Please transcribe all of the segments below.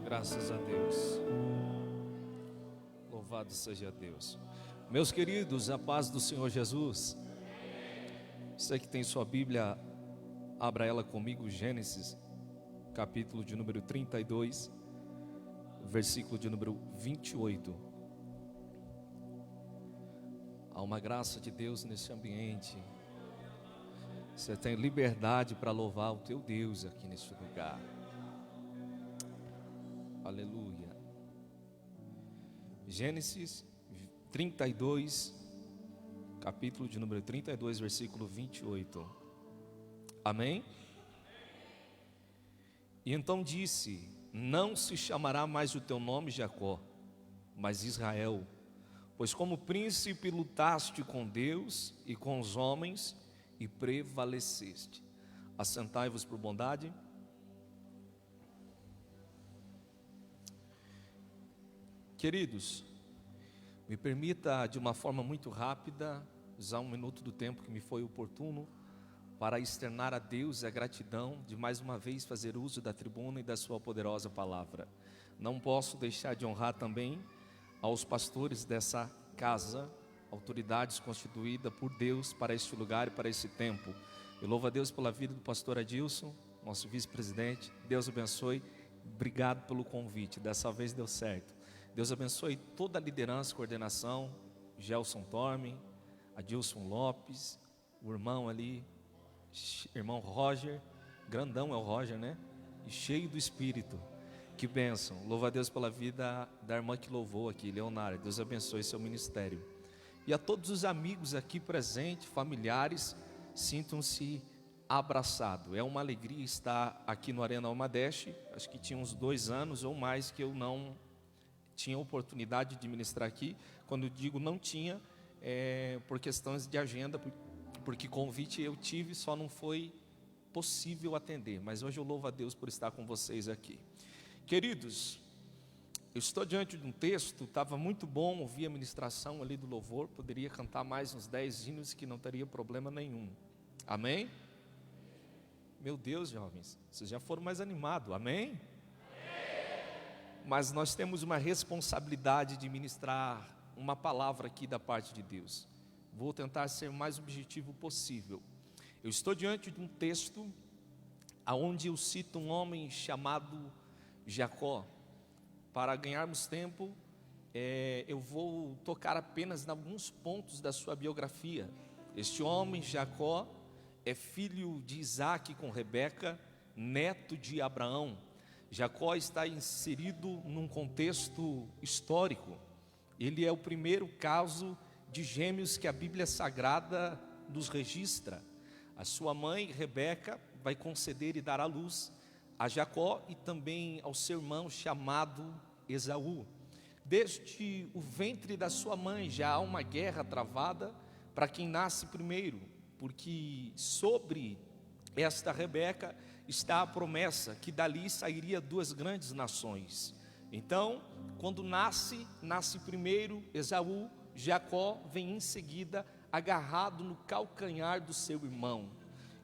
Graças a Deus. Louvado seja Deus. Meus queridos, a paz do Senhor Jesus. Você que tem sua Bíblia, abra ela comigo, Gênesis, capítulo de número 32, versículo de número 28. Há uma graça de Deus nesse ambiente. Você tem liberdade para louvar o teu Deus aqui neste lugar. Aleluia. Gênesis 32, capítulo de número 32, versículo 28. Amém? E então disse: não se chamará mais o teu nome Jacó, mas Israel, pois como príncipe lutaste com Deus e com os homens e prevaleceste. Assentai-vos por bondade. Queridos, me permita de uma forma muito rápida usar 1 minuto do tempo que me foi oportuno para externar a Deus a gratidão de mais uma vez fazer uso da tribuna e da sua poderosa palavra. Não posso deixar de honrar também aos pastores dessa casa, autoridades constituídas por Deus para este lugar e para esse tempo. Eu louvo a Deus pela vida do pastor Adilson, nosso vice-presidente. Deus abençoe, obrigado pelo convite, dessa vez deu certo. Deus abençoe toda a liderança, coordenação, Gelson Torme, Adilson Lopes, o irmão ali, irmão Roger, grandão é o Roger, né? E cheio do Espírito, que bênção. Louva a Deus pela vida da irmã que louvou aqui, Leonardo. Deus abençoe seu ministério. E a todos os amigos aqui presentes, familiares, sintam-se abraçados. É uma alegria estar aqui no Arena Almadeste. Acho que tinha uns 2 anos ou mais que eu não tinha oportunidade de ministrar aqui. Quando eu digo não tinha, por questões de agenda, porque convite eu tive, só não foi possível atender. Mas hoje eu louvo a Deus por estar com vocês aqui. Queridos, eu estou diante de um texto, estava muito bom ouvir a ministração ali do louvor, poderia cantar mais uns 10 hinos que não teria problema nenhum. Amém? Meu Deus, jovens, vocês já foram mais animados, amém? Mas nós temos uma responsabilidade de ministrar uma palavra aqui da parte de Deus. Vou tentar ser o mais objetivo possível. Eu estou diante de um texto onde eu cito um homem chamado Jacó. Para ganharmos tempo, eu vou tocar apenas em alguns pontos da sua biografia. Este homem, Jacó, é filho de Isaac com Rebeca, neto de Abraão. Jacó está inserido num contexto histórico. Ele é o primeiro caso de gêmeos que a Bíblia Sagrada nos registra. A sua mãe, Rebeca, vai conceder e dar à luz a Jacó e também ao seu irmão chamado Esaú. Desde o ventre da sua mãe já há uma guerra travada para quem nasce primeiro, porque sobre esta Rebeca está a promessa que dali sairia 2 grandes nações. Então, quando nasce primeiro Esaú, Jacó vem em seguida agarrado no calcanhar do seu irmão.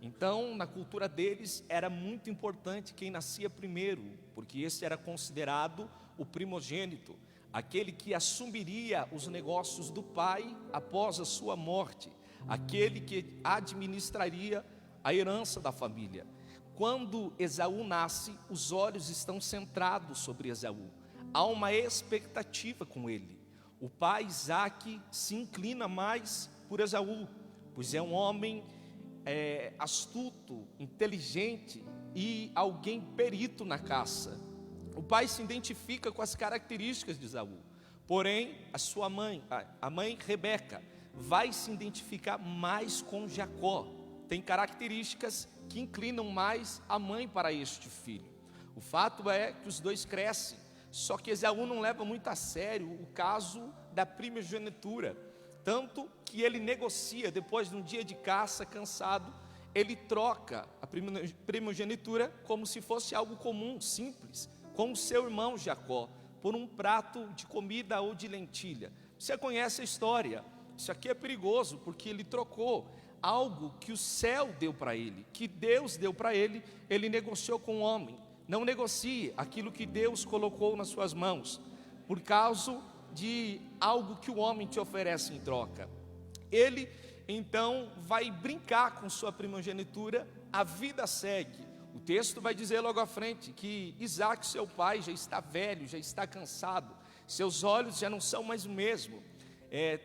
Então, na cultura deles era muito importante quem nascia primeiro, porque esse era considerado o primogênito, aquele que assumiria os negócios do pai após a sua morte, aquele que administraria a herança da família. Quando Esaú nasce, os olhos estão centrados sobre Esaú. Há uma expectativa com ele. O pai Isaac se inclina mais por Esaú, pois é um homem astuto, inteligente e alguém perito na caça. O pai se identifica com as características de Esaú. Porém, a sua mãe, a mãe Rebeca, vai se identificar mais com Jacó. Tem características que inclinam mais a mãe para este filho. O fato é que os dois crescem, só que Esaú não leva muito a sério o caso da primogenitura, tanto que ele negocia, depois de um dia de caça cansado, ele troca a primogenitura como se fosse algo comum, simples, com o seu irmão Jacó, por um prato de comida ou de lentilha. Você conhece a história. Isso aqui é perigoso, porque ele trocou algo que o céu deu para ele, que Deus deu para ele, ele negociou com o homem. Não negocie aquilo que Deus colocou nas suas mãos por causa de algo que o homem te oferece em troca. Ele então vai brincar com sua primogenitura, a vida segue. O texto vai dizer logo à frente que Isaac, seu pai, já está velho, já está cansado, seus olhos já não são mais o mesmo.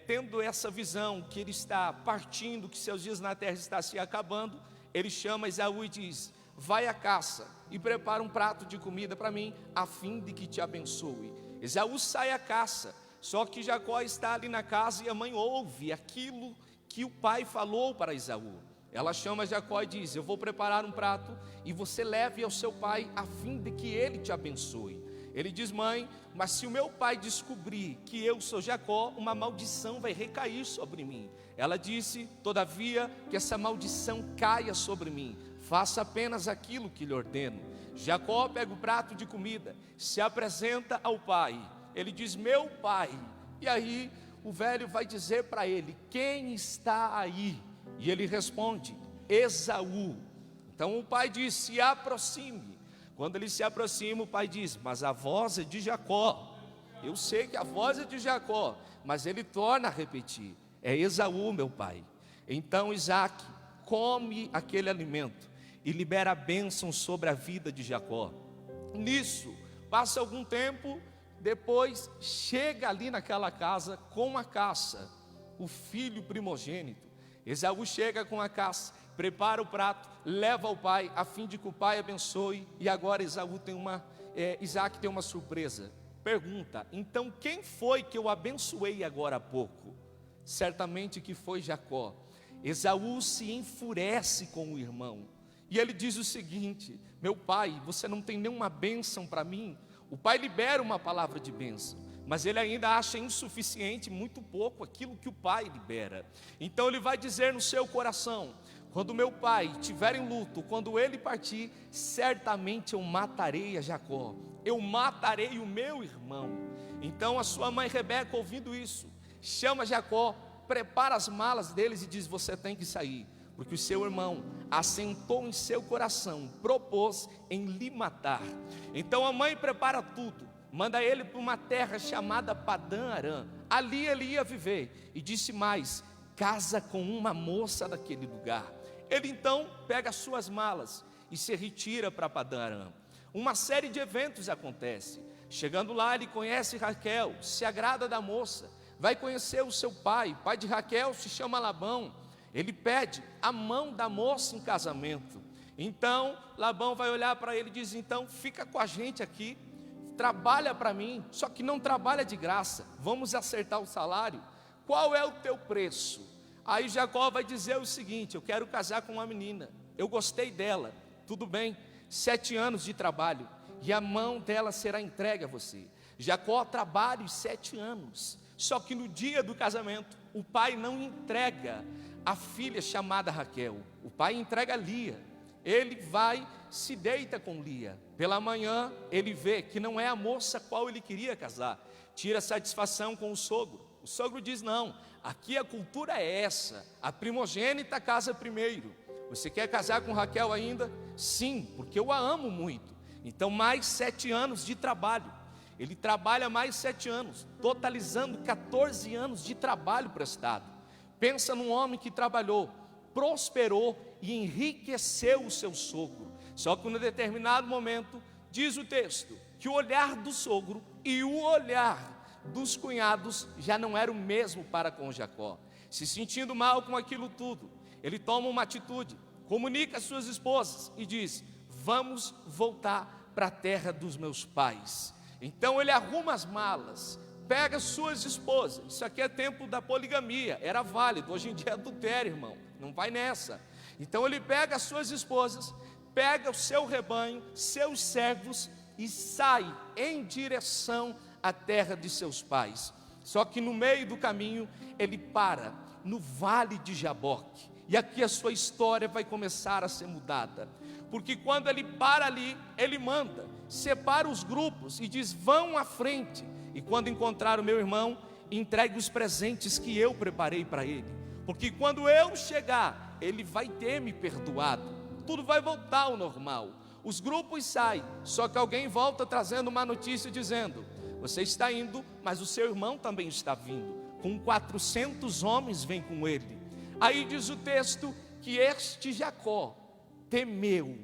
Tendo essa visão que ele está partindo, que seus dias na terra estão se acabando, ele chama Esaú e diz: vai à caça e prepara um prato de comida para mim, a fim de que te abençoe. Esaú sai à caça, só que Jacó está ali na casa e a mãe ouve aquilo que o pai falou para Esaú. Ela chama Jacó e diz: eu vou preparar um prato e você leve ao seu pai, a fim de que ele te abençoe. Ele diz: mãe, mas se o meu pai descobrir que eu sou Jacó, uma maldição vai recair sobre mim. Ela disse: todavia, que essa maldição caia sobre mim, faça apenas aquilo que lhe ordeno. Jacó pega o prato de comida, se apresenta ao pai. Ele diz: meu pai. E aí o velho vai dizer para ele: quem está aí? E ele responde: Esaú. Então o pai diz: se aproxime. Quando ele se aproxima, o pai diz: mas a voz é de Jacó. Eu sei que a voz é de Jacó, mas ele torna a repetir: é Esaú, meu pai. Então Isaac come aquele alimento e libera a bênção sobre a vida de Jacó. Nisso, passa algum tempo, depois chega ali naquela casa com a caça, o filho primogênito. Esaú chega com a caça, prepara o prato, leva ao pai, a fim de que o pai abençoe. E agora Isaac tem uma surpresa. Pergunta: então quem foi que eu abençoei agora há pouco? Certamente que foi Jacó. Esaú se enfurece com o irmão, e ele diz o seguinte: meu pai, você não tem nenhuma bênção para mim? O pai libera uma palavra de bênção, mas ele ainda acha insuficiente, muito pouco, aquilo que o pai libera. Então ele vai dizer no seu coração: quando meu pai estiver em luto, quando ele partir, certamente eu matarei a Jacó, eu matarei o meu irmão. Então a sua mãe Rebeca, ouvindo isso, chama Jacó, prepara as malas deles e diz: você tem que sair, porque o seu irmão assentou em seu coração, propôs em lhe matar. Então a mãe prepara tudo, manda ele para uma terra chamada Padã-Arã. Ali ele ia viver, e disse mais: casa com uma moça daquele lugar. Ele então pega as suas malas e se retira para Padã-Arã. Uma série de eventos acontece. Chegando lá, ele conhece Raquel, se agrada da moça, vai conhecer o seu pai. Pai de Raquel se chama Labão. Ele pede a mão da moça em casamento. Então Labão vai olhar para ele e diz: então fica com a gente aqui, trabalha para mim, só que não trabalha de graça, vamos acertar o salário. Qual é o teu preço? Aí Jacó vai dizer o seguinte: eu quero casar com uma menina, eu gostei dela, tudo bem, 7 anos de trabalho, e a mão dela será entregue a você. Jacó trabalha os 7 anos, só que no dia do casamento, o pai não entrega a filha chamada Raquel, o pai entrega Lia. Ele vai, se deita com Lia. Pela manhã ele vê que não é a moça a qual ele queria casar, tira satisfação com o sogro. O sogro diz: não, aqui a cultura é essa, a primogênita casa primeiro. Você quer casar com Raquel ainda? Sim, porque eu a amo muito. Então mais 7 anos de trabalho. Ele trabalha mais 7 anos, totalizando 14 anos de trabalho prestado. Pensa num homem que trabalhou, prosperou e enriqueceu o seu sogro. Só que num determinado momento, diz o texto, que o olhar do sogro e o olhar dos cunhados já não era o mesmo para com Jacó. Se sentindo mal com aquilo tudo, ele toma uma atitude, comunica às suas esposas e diz: vamos voltar para a terra dos meus pais. Então ele arruma as malas, pega suas esposas. Isso aqui é tempo da poligamia, era válido. Hoje em dia é adultério, irmão, não vai nessa. Então ele pega as suas esposas, pega o seu rebanho, seus servos e sai em direção à terra de seus pais. Só que no meio do caminho ele para no vale de Jaboque. E aqui a sua história vai começar a ser mudada, porque quando ele para ali, ele manda, separa os grupos e diz: vão à frente, e quando encontrar o meu irmão, entregue os presentes que eu preparei para ele, porque quando eu chegar, ele vai ter me perdoado, tudo vai voltar ao normal. Os grupos saem, só que alguém volta trazendo uma notícia dizendo: você está indo, mas o seu irmão também está vindo. Com 400 homens vem com ele. Aí diz o texto que este Jacó temeu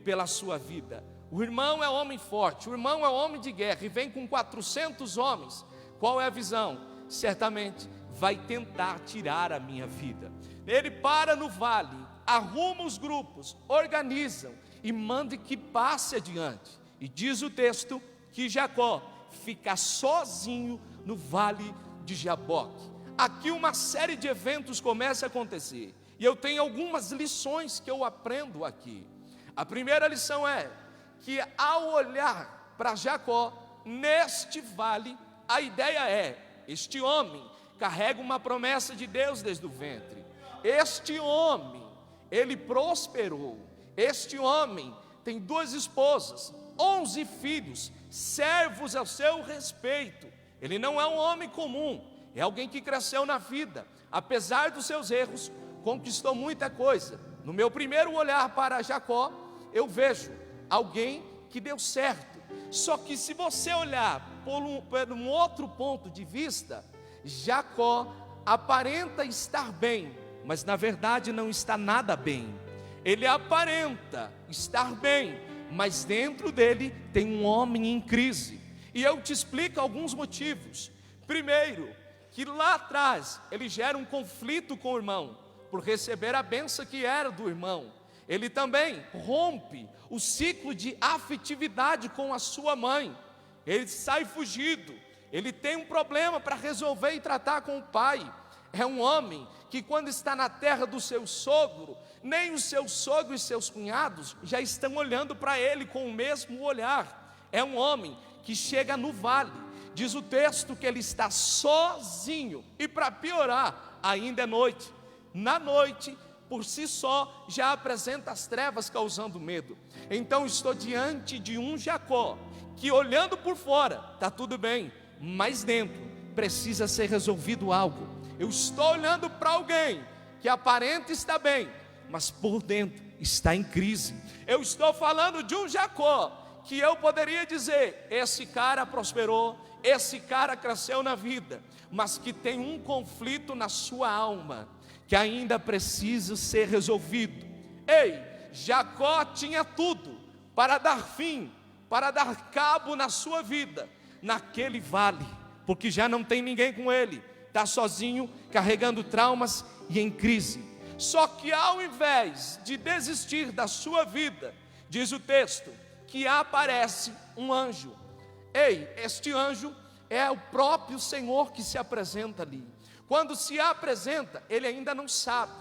pela sua vida. O irmão é homem forte, o irmão é homem de guerra e vem com 400 homens. Qual é a visão? Certamente vai tentar tirar a minha vida. Ele para no vale, arruma os grupos, organizam e manda que passe adiante. E diz o texto que Jacó fica sozinho no vale de Jaboque. Aqui uma série de eventos começa a acontecer, e eu tenho algumas lições que eu aprendo aqui. A primeira lição é que ao olhar para Jacó neste vale, a ideia é: este homem carrega uma promessa de Deus desde o ventre. Este homem, ele prosperou. Este homem tem 2 esposas, 11 filhos, servos ao seu respeito. Ele não é um homem comum, é alguém que cresceu na vida. Apesar dos seus erros, conquistou muita coisa. No meu primeiro olhar para Jacó, eu vejo alguém que deu certo. Só que se você olhar por um outro ponto de vista, Jacó aparenta estar bem, mas na verdade não está nada bem. Ele aparenta estar bem, mas dentro dele tem um homem em crise. E eu te explico alguns motivos. Primeiro, que lá atrás ele gera um conflito com o irmão, por receber a bênção que era do irmão. Ele também rompe o ciclo de afetividade com a sua mãe. Ele sai fugido. Ele tem um problema para resolver e tratar com o pai. É um homem que, quando está na terra do seu sogro, nem o seu sogro e seus cunhados já estão olhando para ele com o mesmo olhar. É um homem que chega no vale. Diz o texto que ele está sozinho. E para piorar, ainda é noite. Na noite, por si só, já apresenta as trevas causando medo. Então estou diante de um Jacó que, olhando por fora, está tudo bem, mas dentro precisa ser resolvido algo. Eu estou olhando para alguém que aparenta estar bem, mas por dentro está em crise. Eu estou falando de um Jacó que eu poderia dizer: esse cara prosperou, esse cara cresceu na vida, mas que tem um conflito na sua alma que ainda precisa ser resolvido. Ei, Jacó tinha tudo para dar fim, para dar cabo na sua vida, naquele vale, porque já não tem ninguém com ele, está sozinho, carregando traumas e em crise. Só que ao invés de desistir da sua vida, diz o texto, que aparece um anjo. Ei, este anjo é o próprio Senhor que se apresenta ali. Quando se apresenta, ele ainda não sabe,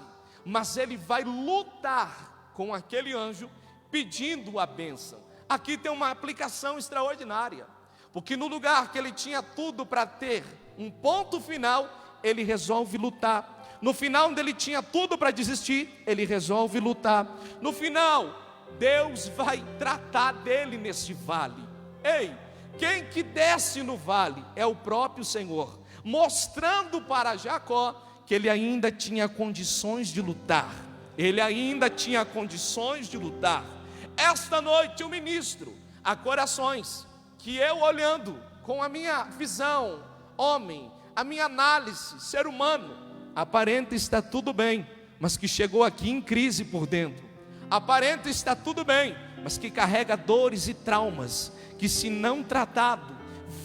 mas ele vai lutar com aquele anjo, pedindo a bênção. Aqui tem uma aplicação extraordinária, porque no lugar que ele tinha tudo para ter um ponto final, ele resolve lutar. No final, onde ele tinha tudo para desistir, ele resolve lutar. No final, Deus vai tratar dele nesse vale. Ei, quem que desce no vale é o próprio Senhor, mostrando para Jacó que ele ainda tinha condições de lutar. Ele ainda tinha condições de lutar. Esta noite eu ministro a corações que eu, olhando com a minha visão, homem, a minha análise, ser humano, aparenta estar tudo bem, mas que chegou aqui em crise por dentro. Aparenta estar tudo bem, mas que carrega dores e traumas, que se não tratado,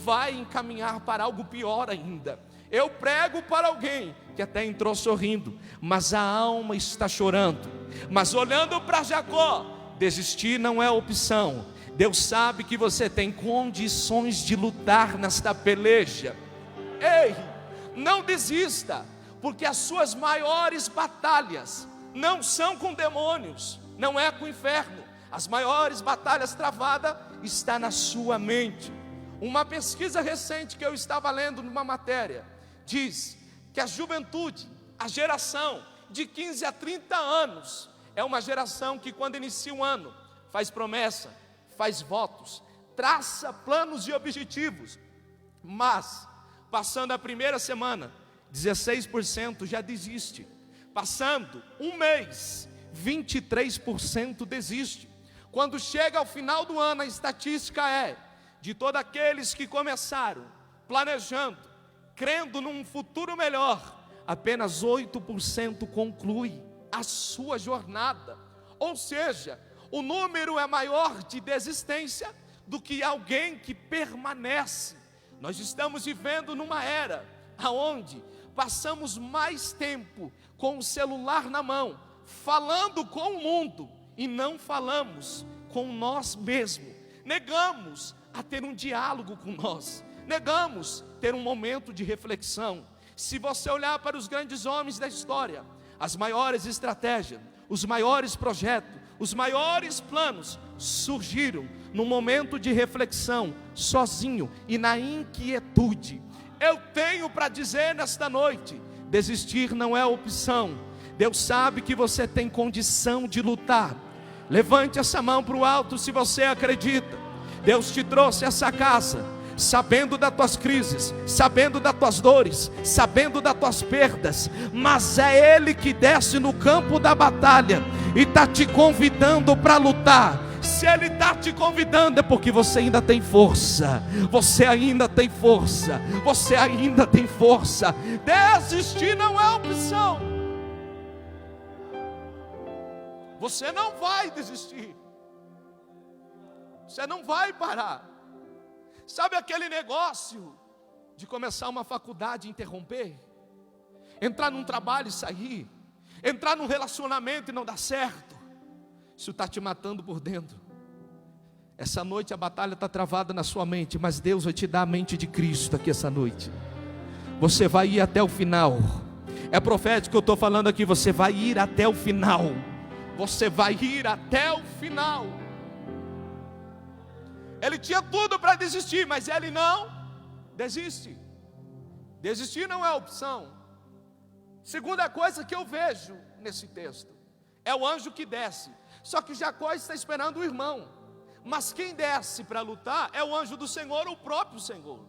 vai encaminhar para algo pior ainda. Eu prego para alguém que até entrou sorrindo, mas a alma está chorando. Mas olhando para Jacó, desistir não é opção. Deus sabe que você tem condições de lutar nesta peleja. Ei, não desista, porque as suas maiores batalhas não são com demônios, não é com o inferno. As maiores batalhas travadas estão na sua mente. Uma pesquisa recente que eu estava lendo numa matéria diz que a juventude, a geração de 15 a 30 anos, é uma geração que, quando inicia um ano, faz promessa, faz votos, traça planos e objetivos, mas passando a primeira semana, 16% já desiste. Passando um mês, 23% desiste. Quando chega ao final do ano, a estatística é: de todos aqueles que começaram planejando, crendo num futuro melhor, apenas 8% conclui a sua jornada. Ou seja, o número é maior de desistência do que alguém que permanece. Nós estamos vivendo numa era onde passamos mais tempo com o celular na mão, falando com o mundo, e não falamos com nós mesmos. Negamos a ter um diálogo com nós, negamos ter um momento de reflexão. Se você olhar para os grandes homens da história, as maiores estratégias, os maiores projetos, os maiores planos surgiram no momento de reflexão, sozinho e na inquietude. Eu tenho para dizer nesta noite: desistir não é opção. Deus sabe que você tem condição de lutar. Levante essa mão para o alto se você acredita. Deus te trouxe essa casa, sabendo das tuas crises, sabendo das tuas dores, sabendo das tuas perdas, mas é Ele que desce no campo da batalha e está te convidando para lutar. Se Ele está te convidando, é porque você ainda tem força. Você ainda tem força. Você ainda tem força. Desistir não é opção. Você não vai desistir. Você não vai parar. Sabe aquele negócio de começar uma faculdade e interromper? Entrar num trabalho e sair? Entrar num relacionamento e não dar certo? Isso está te matando por dentro. Essa noite a batalha está travada na sua mente, mas Deus vai te dar a mente de Cristo aqui essa noite. Você vai ir até o final. É profético que eu estou falando aqui. Você vai ir até o final. Você vai ir até o final. Ele tinha tudo para desistir, mas ele não desiste. Desistir não é opção. Segunda coisa que eu vejo nesse texto é o anjo que desce. Só que Jacó está esperando o irmão, mas quem desce para lutar é o anjo do Senhor, o próprio Senhor.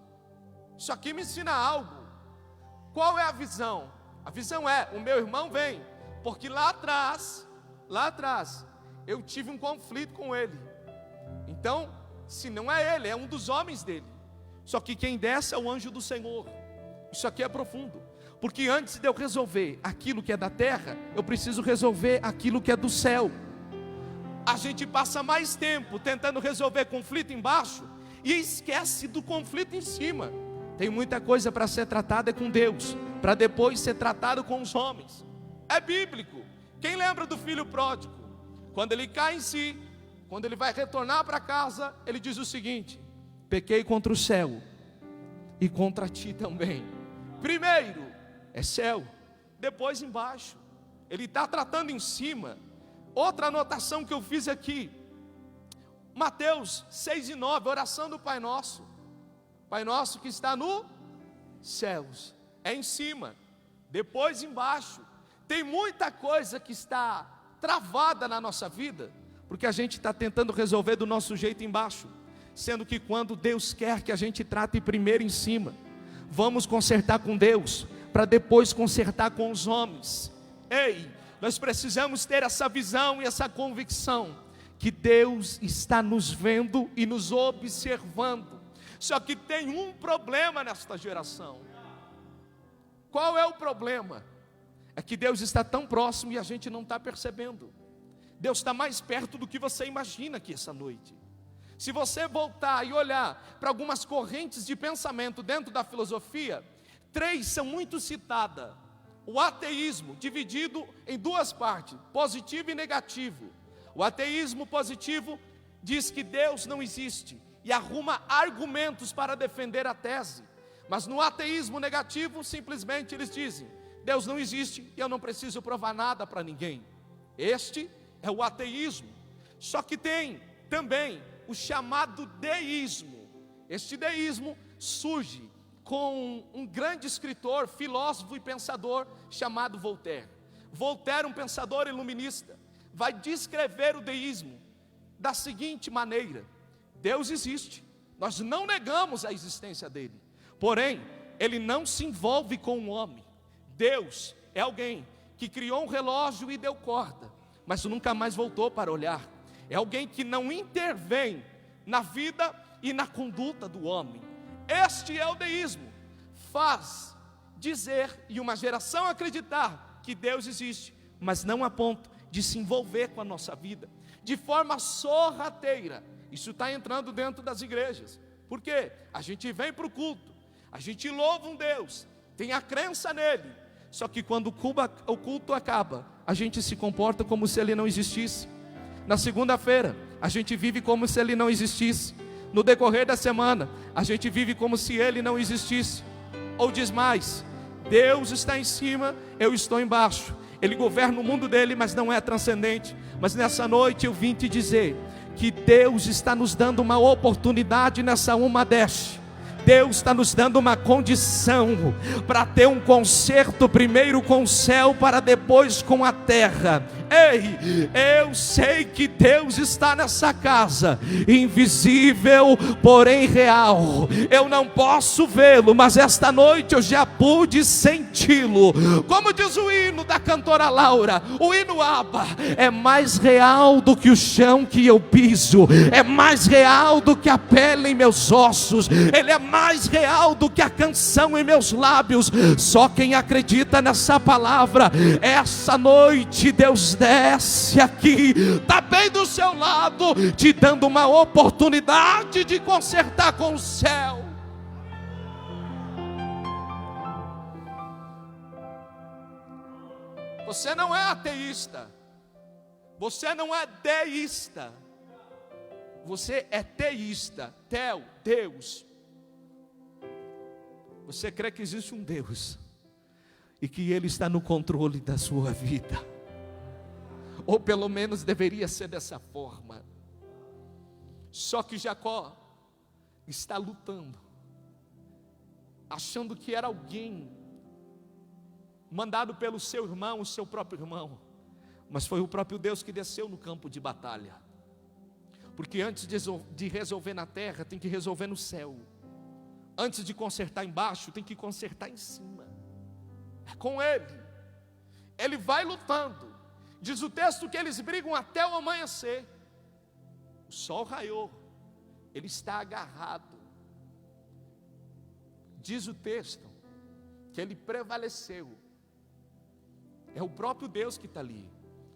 Isso aqui me ensina algo. Qual é a visão? A visão é: o meu irmão vem, porque lá atrás, eu tive um conflito com ele. Então, se não é ele, é um dos homens dele. Só que quem desce é o anjo do Senhor. Isso aqui é profundo, porque antes de eu resolver aquilo que é da terra, eu preciso resolver aquilo que é do céu. A gente passa mais tempo tentando resolver conflito embaixo e esquece do conflito em cima. Tem muita coisa para ser tratada com Deus, para depois ser tratado com os homens. É bíblico. Quem lembra do filho pródigo? Quando ele cai em si, quando ele vai retornar para casa, ele diz o seguinte: pequei contra o céu e contra ti também. Primeiro é céu, depois embaixo. Ele está tratando em cima. Outra anotação que eu fiz aqui, Mateus 6:9, oração do Pai Nosso. Pai Nosso que está nos céus, é em cima, depois embaixo. Tem muita coisa que está travada na nossa vida, porque a gente está tentando resolver do nosso jeito embaixo, sendo que quando Deus quer que a gente trate primeiro em cima, vamos consertar com Deus, para depois consertar com os homens. Ei, nós precisamos ter essa visão e essa convicção, que Deus está nos vendo e nos observando. Só que tem um problema nesta geração. Qual é o problema? É que Deus está tão próximo e a gente não está percebendo. Deus está mais perto do que você imagina aqui essa noite. Se você voltar e olhar para algumas correntes de pensamento dentro da filosofia, 3 são muito citadas. O ateísmo, dividido em 2 partes, positivo e negativo. O ateísmo positivo diz que Deus não existe e arruma argumentos para defender a tese. Mas no ateísmo negativo, simplesmente eles dizem: Deus não existe e eu não preciso provar nada para ninguém. Este é o ateísmo. Só que tem também o chamado deísmo. Este deísmo surge com um grande escritor, filósofo e pensador chamado Voltaire. Voltaire, um pensador iluminista, vai descrever o deísmo da seguinte maneira: Deus existe, nós não negamos a existência dele, porém, ele não se envolve com o homem. Deus é alguém que criou um relógio e deu corda, mas nunca mais voltou para olhar. É alguém que não intervém na vida e na conduta do homem. Este é o deísmo. Faz dizer e uma geração acreditar que Deus existe, mas não a ponto de se envolver com a nossa vida, de forma sorrateira. Isso está entrando dentro das igrejas. Por quê? A gente vem para o culto, a gente louva um Deus, tem a crença nele, só que quando o culto acaba, a gente se comporta como se ele não existisse. Na segunda-feira, a gente vive como se ele não existisse. No decorrer da semana, a gente vive como se ele não existisse. Ou diz mais: Deus está em cima, eu estou embaixo. Ele governa o mundo dele, mas não é transcendente. Mas nessa noite eu vim te dizer que Deus está nos dando uma oportunidade nessa Umadeste. Deus está nos dando uma condição para ter um concerto primeiro com o céu, para depois com a terra. Ei, eu sei que Deus está nessa casa, invisível, porém real. Eu não posso vê-lo, mas esta noite eu já pude senti-lo. Como diz o hino da cantora Laura, o hino Abba: é mais real do que o chão que eu piso, é mais real do que a pele em meus ossos, ele é mais real do que a canção em meus lábios. Só quem acredita nessa palavra, essa noite Deus desce aqui, está bem do seu lado, te dando uma oportunidade de consertar com o céu. Você não é ateísta, você não é deísta, você é teísta. Teo, Deus. Você crê que existe um Deus e que Ele está no controle da sua vida, ou pelo menos deveria ser dessa forma. Só que Jacó está lutando, achando que era alguém mandado pelo seu irmão, o seu próprio irmão, mas foi o próprio Deus que desceu no campo de batalha. Porque antes de resolver na terra, tem que resolver no céu. Antes de consertar embaixo, tem que consertar em cima. É com ele. Ele vai lutando. Diz o texto que eles brigam até o amanhecer. O sol raiou, ele está agarrado. Diz o texto que ele prevaleceu. É o próprio Deus que está ali.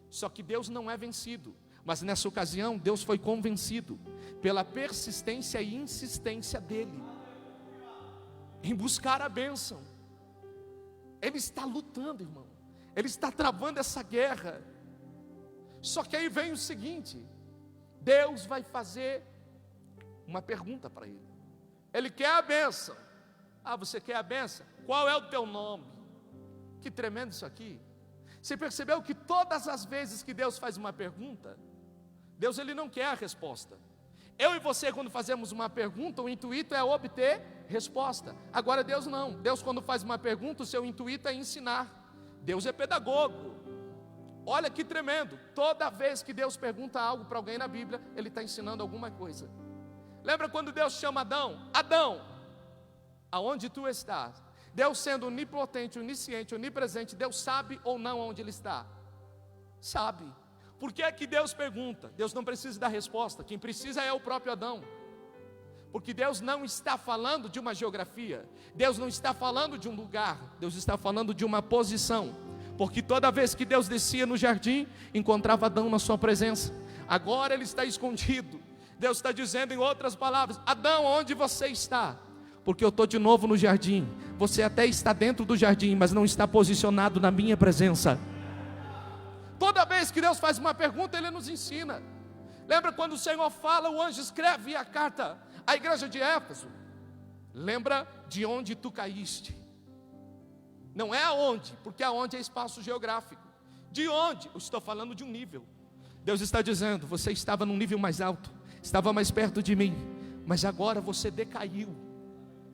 Só que Deus não é vencido. Mas nessa ocasião Deus foi convencido pela persistência e insistência dele em buscar a bênção. Ele está lutando, irmão. Ele está travando essa guerra. Só que aí vem o seguinte: Deus vai fazer uma pergunta para ele. Ele quer a bênção. Ah, você quer a bênção? Qual é o teu nome? Que tremendo isso aqui. Você percebeu que todas as vezes que Deus faz uma pergunta, Deus ele não quer a resposta. Eu e você, quando fazemos uma pergunta, o intuito é obter resposta. Agora Deus não. Deus, quando faz uma pergunta, o seu intuito é ensinar. Deus é pedagogo. Olha que tremendo. Toda vez que Deus pergunta algo para alguém na Bíblia, Ele está ensinando alguma coisa. Lembra quando Deus chama Adão? Adão, aonde tu estás? Deus, sendo onipotente, onisciente, onipresente, Deus sabe ou não onde Ele está? Sabe. Por que é que Deus pergunta? Deus não precisa dar resposta. Quem precisa é o próprio Adão. Porque Deus não está falando de uma geografia, Deus não está falando de um lugar, Deus está falando de uma posição. Porque toda vez que Deus descia no jardim, encontrava Adão na sua presença. Agora ele está escondido. Deus está dizendo em outras palavras: Adão, onde você está? Porque eu estou de novo no jardim. Você até está dentro do jardim, mas não está posicionado na minha presença. Toda vez que Deus faz uma pergunta, Ele nos ensina. Lembra quando o Senhor fala, o anjo escreve a carta à igreja de Éfeso? Lembra de onde tu caíste. Não é aonde, porque aonde é espaço geográfico. De onde? Eu estou falando de um nível. Deus está dizendo: você estava num nível mais alto, estava mais perto de mim, mas agora você decaiu.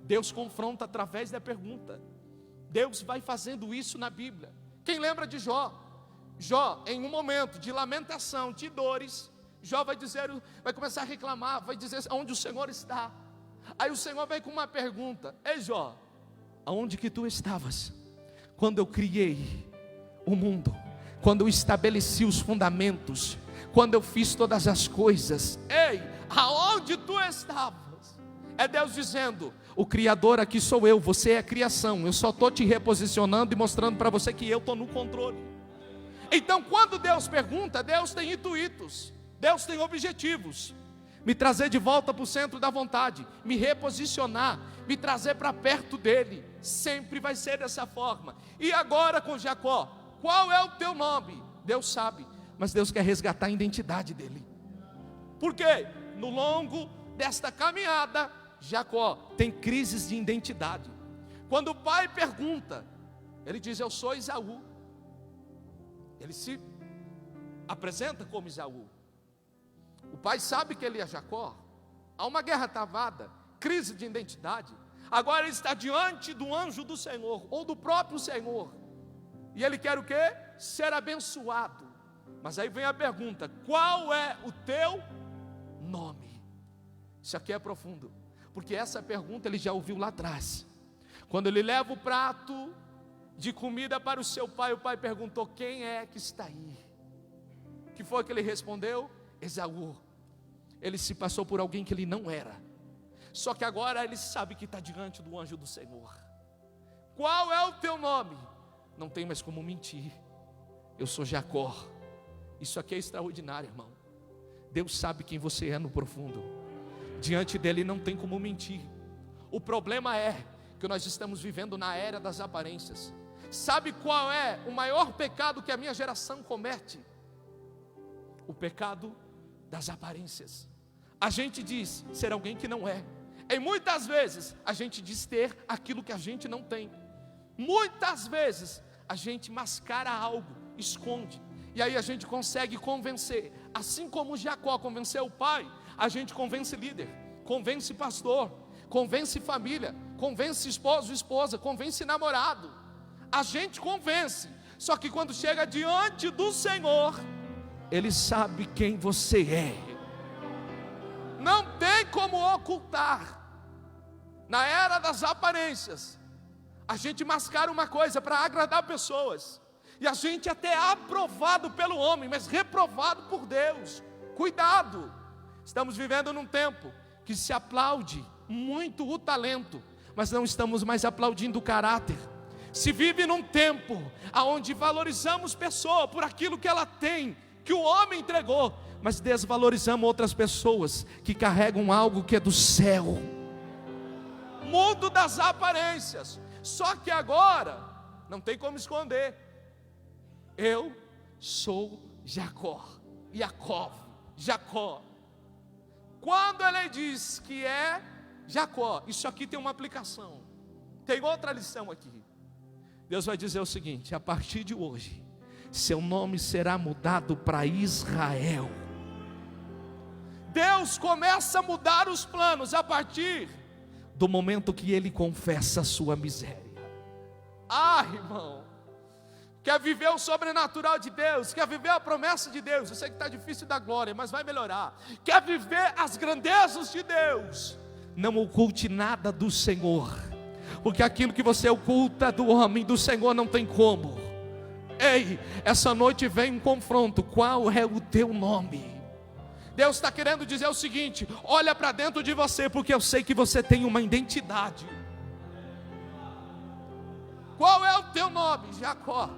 Deus confronta através da pergunta. Deus vai fazendo isso na Bíblia. Quem lembra de Jó? Jó, em um momento de lamentação, de dores, Jó vai começar a reclamar, vai dizer onde o Senhor está. Aí o Senhor vem com uma pergunta: ei Jó, aonde que tu estavas quando eu criei o mundo? quando eu estabeleci os fundamentos, quando eu fiz todas as coisas, ei, aonde tu estavas? É Deus dizendo: o Criador aqui sou eu, você é a criação, eu só estou te reposicionando e mostrando para você que eu estou no controle. Então quando Deus pergunta, Deus tem intuitos, Deus tem objetivos: me trazer de volta para o centro da vontade, me reposicionar, me trazer para perto dele. Sempre vai ser dessa forma. E agora com Jacó, qual é o teu nome? Deus sabe, mas Deus quer resgatar a identidade dele. Por quê? No longo desta caminhada, Jacó tem crises de identidade. Quando o pai pergunta, ele diz: eu sou Esaú. Ele se apresenta como Esaú. O pai sabe que ele é Jacó. Há uma guerra travada, crise de identidade. Agora ele está diante do anjo do Senhor, ou do próprio Senhor, e ele quer o quê? Ser abençoado. Mas aí vem a pergunta: qual é o teu nome? Isso aqui é profundo, porque essa pergunta ele já ouviu lá atrás. Quando ele leva o prato de comida para o seu pai, o pai perguntou: quem é que está aí? O que foi que ele respondeu? Esaú. Ele se passou por alguém que ele não era. Só que agora ele sabe que está diante do anjo do Senhor. Qual é o teu nome? Não tem mais como mentir. Eu sou Jacó. Isso aqui é extraordinário, irmão. Deus sabe quem você é no profundo. Diante dele não tem como mentir. O problema é que nós estamos vivendo na era das aparências. Sabe qual é o maior pecado que a minha geração comete? O pecado das aparências. A gente diz ser alguém que não é. E muitas vezes a gente diz ter aquilo que a gente não tem. Muitas vezes a gente mascara algo, esconde. E aí a gente consegue convencer. Assim como Jacó convenceu o pai, a gente convence líder, convence pastor, convence família, convence esposo, esposa, convence namorado. A gente convence. Só que quando chega diante do Senhor, Ele sabe quem você é. Não tem como ocultar. Na era das aparências, a gente mascara uma coisa para agradar pessoas, e a gente até é aprovado pelo homem, mas reprovado por Deus. Cuidado, estamos vivendo num tempo que se aplaude muito o talento, mas não estamos mais aplaudindo o caráter. Se vive num tempo onde valorizamos pessoa por aquilo que ela tem, que o homem entregou, mas desvalorizamos outras pessoas que carregam algo que é do céu. Mundo das aparências. Só que agora não tem como esconder. Eu sou Jacó, Jacó. Quando ele diz que é Jacó, isso aqui tem uma aplicação. Tem outra lição aqui. Deus vai dizer o seguinte: a partir de hoje, seu nome será mudado para Israel. Deus começa a mudar os planos a partir do momento que ele confessa a sua miséria. Irmão, quer viver o sobrenatural de Deus, quer viver a promessa de Deus? Eu sei que está difícil da glória, mas vai melhorar. Quer viver as grandezas de Deus? Não oculte nada do Senhor, porque aquilo que você oculta do homem, do Senhor não tem como. Ei, essa noite vem um confronto. Qual é o teu nome? Deus está querendo dizer o seguinte: olha para dentro de você, porque eu sei que você tem uma identidade. Qual é o teu nome? Jacó.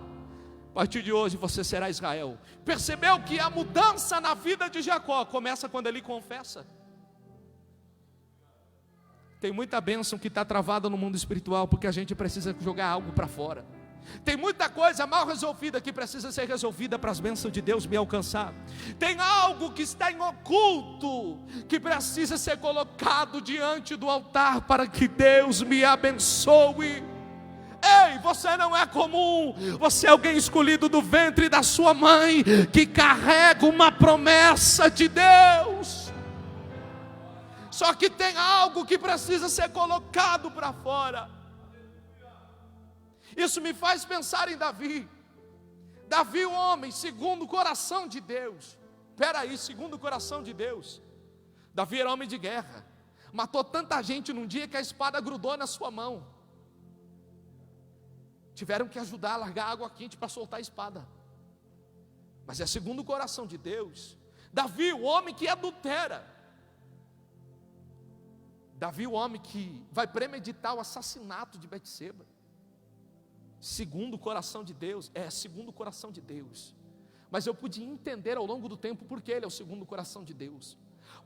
A partir de hoje você será Israel. Percebeu que a mudança na vida de Jacó começa quando ele confessa? Tem muita bênção que está travada no mundo espiritual, porque a gente precisa jogar algo para fora. Tem muita coisa mal resolvida que precisa ser resolvida para as bênçãos de Deus me alcançar. Tem algo que está em oculto, que precisa ser colocado diante do altar para que Deus me abençoe. Ei, você não é comum. Você é alguém escolhido do ventre da sua mãe, que carrega uma promessa de Deus. Só que tem algo que precisa ser colocado para fora. Isso me faz pensar em Davi. Davi, o homem segundo o coração de Deus. Espera aí, segundo o coração de Deus. Davi era homem de guerra. Matou tanta gente num dia que a espada grudou na sua mão. Tiveram que ajudar a largar água quente para soltar a espada. mas é segundo o coração de Deus. Davi, o homem que adultera. Davi, o homem que vai premeditar o assassinato de Betseba. Segundo o coração de Deus, segundo o coração de Deus. Mas eu pude entender ao longo do tempo porque ele é o segundo coração de Deus.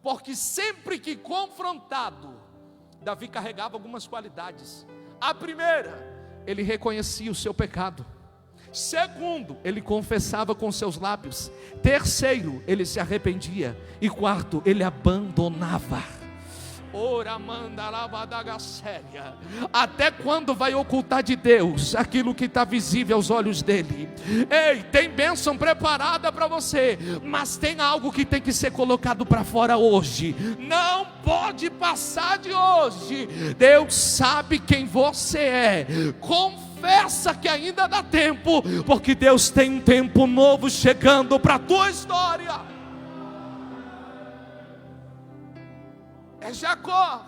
Porque sempre que confrontado, Davi carregava algumas qualidades. A primeira, ele reconhecia o seu pecado. Segundo, ele confessava com seus lábios. Terceiro, ele se arrependia. E quarto, ele abandonava. Até quando vai ocultar de Deus aquilo que está visível aos olhos dele? Ei, tem bênção preparada para você, mas tem algo que tem que ser colocado para fora hoje. Não pode passar de hoje. Deus sabe quem você é. Confessa que ainda dá tempo, porque Deus tem um tempo novo chegando para a tua história. É Jacó,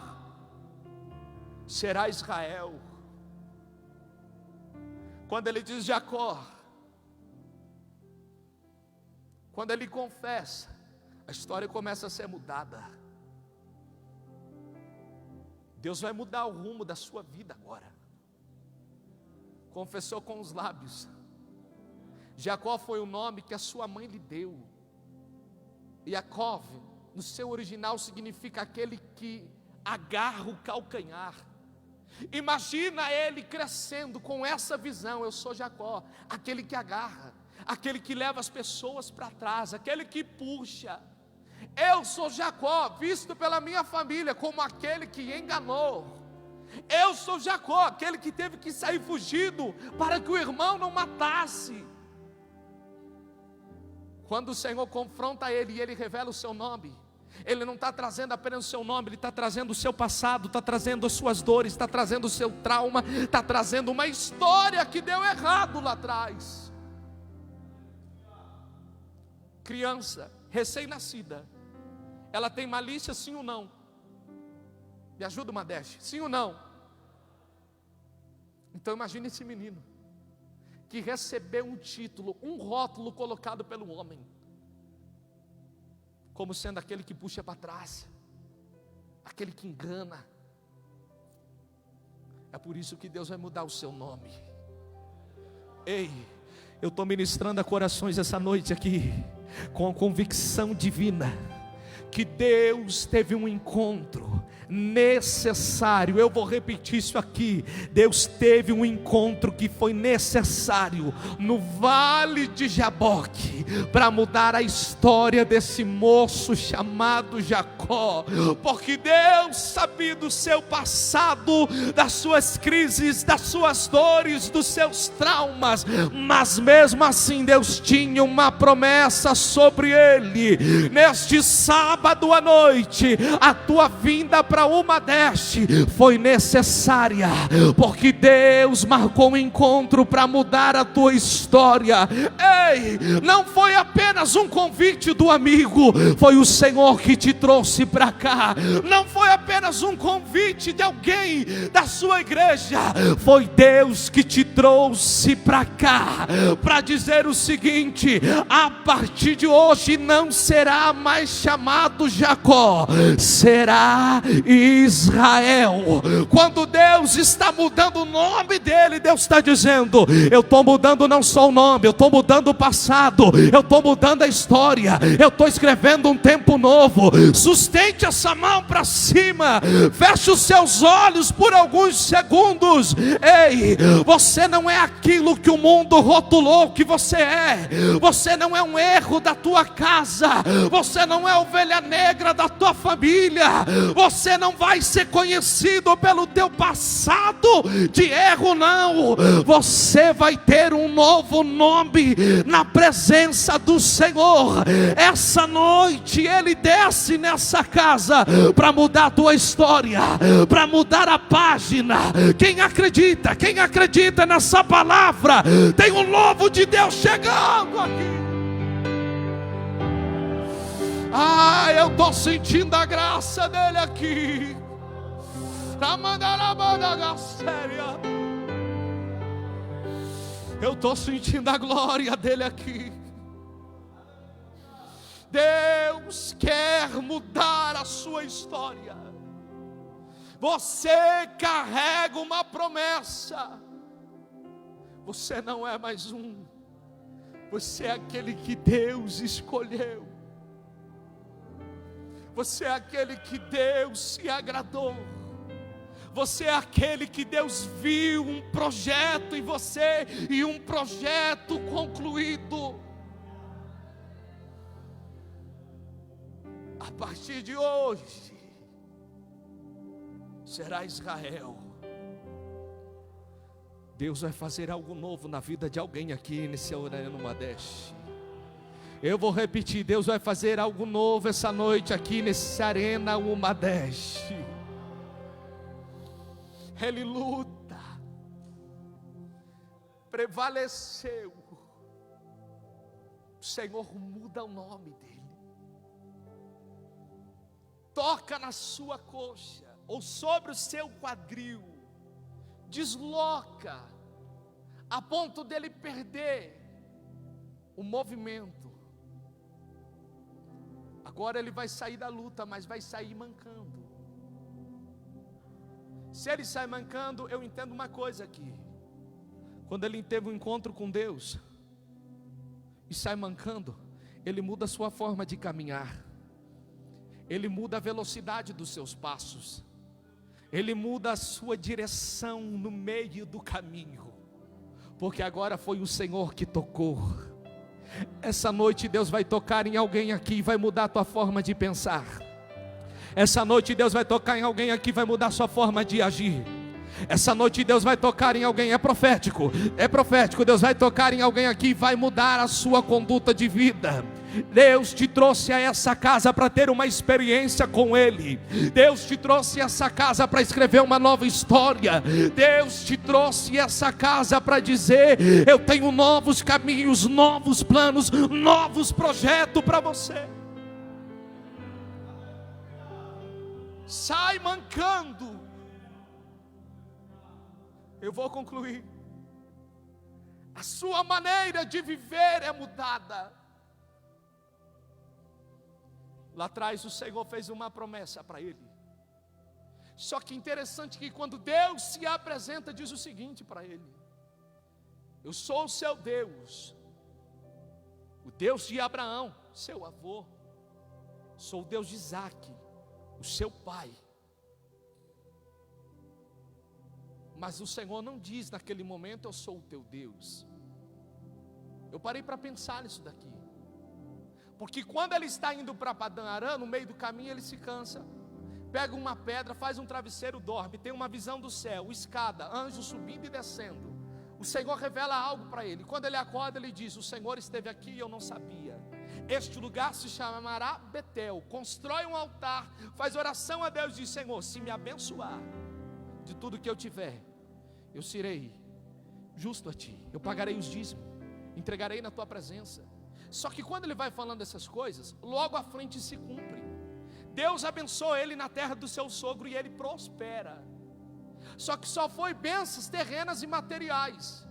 será Israel. Quando ele diz Jacó, quando ele confessa, a história começa a ser mudada. Deus vai mudar o rumo da sua vida agora. Confessou com os lábios. Jacó foi o nome que a sua mãe lhe deu. Jacó, no seu original, significa aquele que agarra o calcanhar. Imagina ele crescendo com essa visão: eu sou Jacó, aquele que agarra, aquele que leva as pessoas para trás, aquele que puxa. Eu sou Jacó, visto pela minha família como aquele que enganou. Eu sou Jacó, aquele que teve que sair fugido para que o irmão não matasse. Quando o Senhor confronta ele e ele revela o seu nome, ele não está trazendo apenas o seu nome, ele está trazendo o seu passado, está trazendo as suas dores, está trazendo o seu trauma, está trazendo uma história que deu errado lá atrás. Criança, recém-nascida, ela tem malícia, sim ou não? Me ajuda, Madeste, sim ou não? Então imagine esse menino, que recebeu um título, um rótulo colocado pelo homem, como sendo aquele que puxa para trás, aquele que engana. É por isso que Deus vai mudar o seu nome. Ei, eu estou ministrando a corações essa noite aqui, com a convicção divina, que Deus teve um encontro necessário. Eu vou repetir isso aqui: Deus teve um encontro que foi necessário no vale de Jaboque, para mudar a história desse moço chamado Jacó, porque Deus sabia do seu passado, das suas crises, das suas dores, dos seus traumas, mas mesmo assim Deus tinha uma promessa sobre ele. Neste sábado à noite, a tua vinda para uma deste foi necessária, porque Deus marcou um encontro para mudar a tua história. Ei, não foi apenas um convite do amigo, foi o Senhor que te trouxe para cá. Não foi apenas um convite de alguém da sua igreja, foi Deus que te trouxe para cá, para dizer o seguinte: a partir de hoje não será mais chamado Jacó, será Israel. Quando Deus está mudando o nome dele, Deus está dizendo: eu estou mudando não só o nome, eu estou mudando o passado, eu estou mudando a história, eu estou escrevendo um tempo novo. Sustente essa mão para cima, feche os seus olhos por alguns segundos. Ei, você não é aquilo que o mundo rotulou que você é. Você não é um erro da tua casa, você não é ovelha negra da tua família, você não vai ser conhecido pelo teu passado de erro, não. Você vai ter um novo nome na presença do Senhor. Essa noite Ele desce nessa casa para mudar a tua história, para mudar a página. Quem acredita nessa palavra, tem um novo de Deus chegando aqui. Eu estou sentindo a graça dele aqui. Eu estou sentindo a glória dele aqui. Deus quer mudar a sua história. Você carrega uma promessa. Você não é mais um. Você é aquele que Deus escolheu. Você é aquele que Deus se agradou. Você é aquele que Deus viu um projeto em você e um projeto concluído. A partir de hoje, será Israel. Deus vai fazer algo novo na vida de alguém aqui nesse Arena Umadesh. Eu vou repetir, Deus vai fazer algo novo essa noite aqui nesse Arena Umadesh. Ele luta, prevaleceu. O Senhor muda o nome dele. Toca na sua coxa ou sobre o seu quadril, desloca a ponto dele perder o movimento. Agora ele vai sair da luta, mas vai sair mancando. Se ele sai mancando, eu entendo uma coisa aqui. Quando ele teve um encontro com Deus e sai mancando, ele muda a sua forma de caminhar. Ele muda a velocidade dos seus passos. Ele muda a sua direção no meio do caminho. Porque agora foi o Senhor que tocou. Essa noite Deus vai tocar em alguém aqui e vai mudar a tua forma de pensar. Essa noite Deus vai tocar em alguém aqui e vai mudar a sua forma de agir. Essa noite Deus vai tocar em alguém, é profético, Deus vai tocar em alguém aqui e vai mudar a sua conduta de vida. Deus te trouxe a essa casa para ter uma experiência com Ele. Deus te trouxe a essa casa para escrever uma nova história. Deus te trouxe a essa casa para dizer: eu tenho novos caminhos, novos planos, novos projetos para você. Sai mancando. Eu vou concluir. A sua maneira de viver é mudada. Lá atrás o Senhor fez uma promessa para ele. Só que interessante que quando Deus se apresenta, diz o seguinte para ele: eu sou o seu Deus, o Deus de Abraão, seu avô. Sou o Deus de Isaac, o seu pai. Mas o Senhor não diz naquele momento: eu sou o teu Deus. Eu parei para pensar nisso daqui. Porque quando ele está indo para Padã Arã, no meio do caminho ele se cansa. Pega uma pedra, faz um travesseiro, dorme. Tem uma visão do céu, escada, anjo subindo e descendo. O Senhor revela algo para ele. Quando ele acorda, ele diz: o Senhor esteve aqui e eu não sabia. Este lugar se chamará Betel. Constrói um altar, faz oração a Deus e diz: Senhor, se me abençoar de tudo que eu tiver, eu serei justo a ti. Eu pagarei os dízimos, entregarei na tua presença. Só que quando ele vai falando essas coisas, logo à frente se cumpre. Deus abençoa ele na terra do seu sogro e ele prospera. Só que só foi bênçãos terrenas e materiais.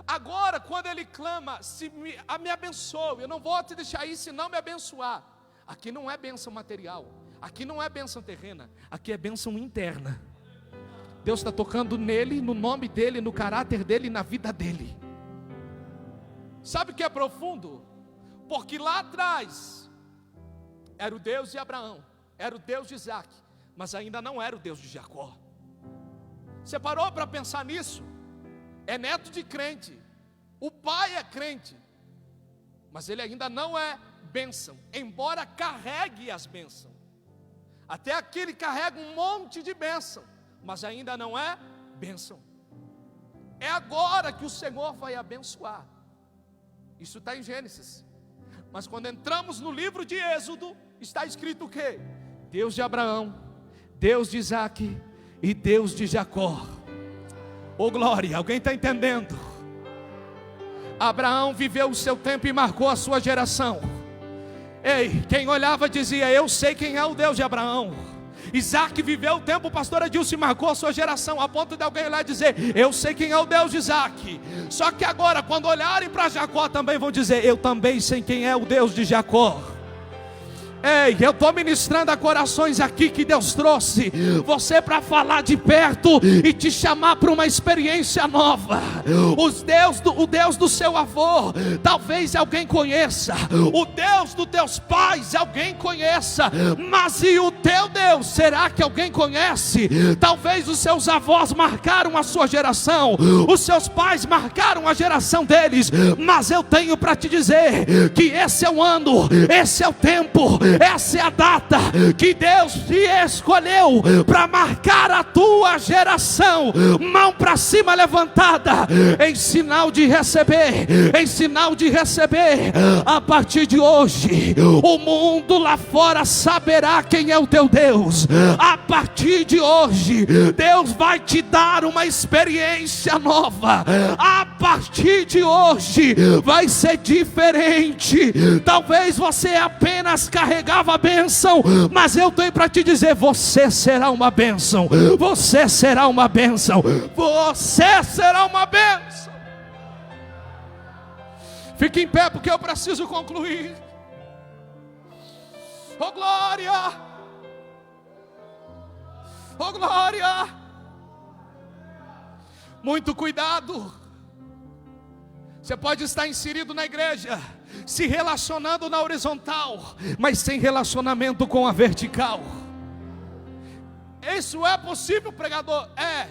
Agora quando ele clama: se me abençoe, eu não vou te deixar ir se não me abençoar. Aqui não é bênção material, aqui não é bênção terrena, aqui é bênção interna. Deus está tocando nele, no nome dele, no caráter dele e na vida dele. Sabe o que é profundo? Porque lá atrás era o Deus de Abraão, era o Deus de Isaac, mas ainda não era o Deus de Jacó. Você parou para pensar nisso? É neto de crente, o pai é crente, mas ele ainda não é bênção, embora carregue as bênçãos. Até aqui ele carrega um monte de bênção, mas ainda não é bênção. É agora que o Senhor vai abençoar. Isso está em Gênesis. Mas quando entramos no livro de Êxodo, está escrito o quê? Deus de Abraão, Deus de Isaac e Deus de Jacó. Oh glória, alguém está entendendo? Abraão viveu o seu tempo e marcou a sua geração. Ei, quem olhava dizia: eu sei quem é o Deus de Abraão. Isaac viveu o tempo, o pastor Adilson marcou a sua geração, a ponto de alguém lá dizer: eu sei quem é o Deus de Isaac. Só que agora, quando olharem para Jacó, também vão dizer: eu também sei quem é o Deus de Jacó. Ei, eu estou ministrando a corações aqui que Deus trouxe você para falar de perto e te chamar para uma experiência nova. O Deus do seu avô, talvez alguém conheça. O Deus dos teus pais, alguém conheça. Mas e o teu Deus, será que alguém conhece? Talvez os seus avós marcaram a sua geração, os seus pais marcaram a geração deles. Mas eu tenho para te dizer que esse é o ano, esse é o tempo, essa é a data que Deus te escolheu para marcar a tua geração. Mão para cima levantada, em sinal de receber, em sinal de receber. A partir de hoje, o mundo lá fora saberá quem é o teu Deus. A partir de hoje, Deus vai te dar uma experiência nova. A partir de hoje, vai ser diferente. Talvez você apenas carregava a bênção, mas eu tenho para te dizer: você será uma bênção. Você será uma bênção. Você será uma bênção. Fique em pé, porque eu preciso concluir. Oh glória! Oh glória! Muito cuidado. Você pode estar inserido na igreja, se relacionando na horizontal, mas sem relacionamento com a vertical. Isso é possível, pregador? É.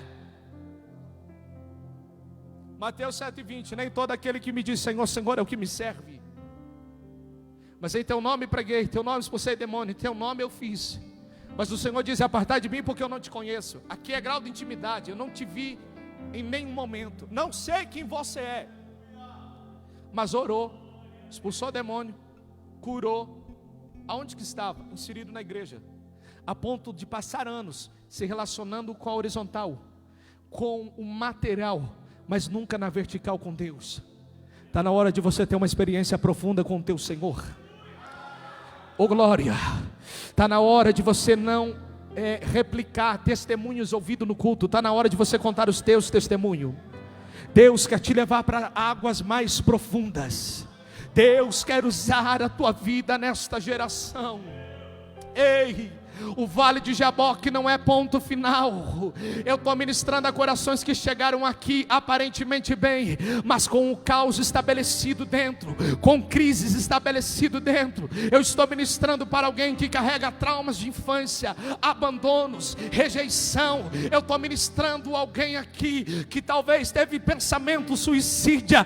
Mateus 7,20: nem todo aquele que me diz Senhor, Senhor é o que me serve, mas em teu nome preguei, teu nome expulsei demônio, teu nome eu fiz. Mas o Senhor diz: apartai de mim, porque eu não te conheço. Aqui é grau de intimidade. Eu não te vi em nenhum momento, não sei quem você é, mas orou, expulsou demônio, curou. Aonde que estava? Inserido na igreja, a ponto de passar anos se relacionando com a horizontal, com o material, mas nunca na vertical com Deus. Está na hora de você ter uma experiência profunda com o teu Senhor. Oh glória! Está na hora de você não replicar testemunhos ouvidos no culto. Está na hora de você contar os teus testemunhos. Deus quer te levar para águas mais profundas. Deus quer usar a tua vida nesta geração. Ei, o vale de Jaboque não é ponto final. Eu estou ministrando a corações que chegaram aqui aparentemente bem, mas com o caos estabelecido dentro, com crises estabelecido dentro. Eu estou ministrando para alguém que carrega traumas de infância, abandonos, rejeição. Eu estou ministrando alguém aqui que talvez teve pensamento suicida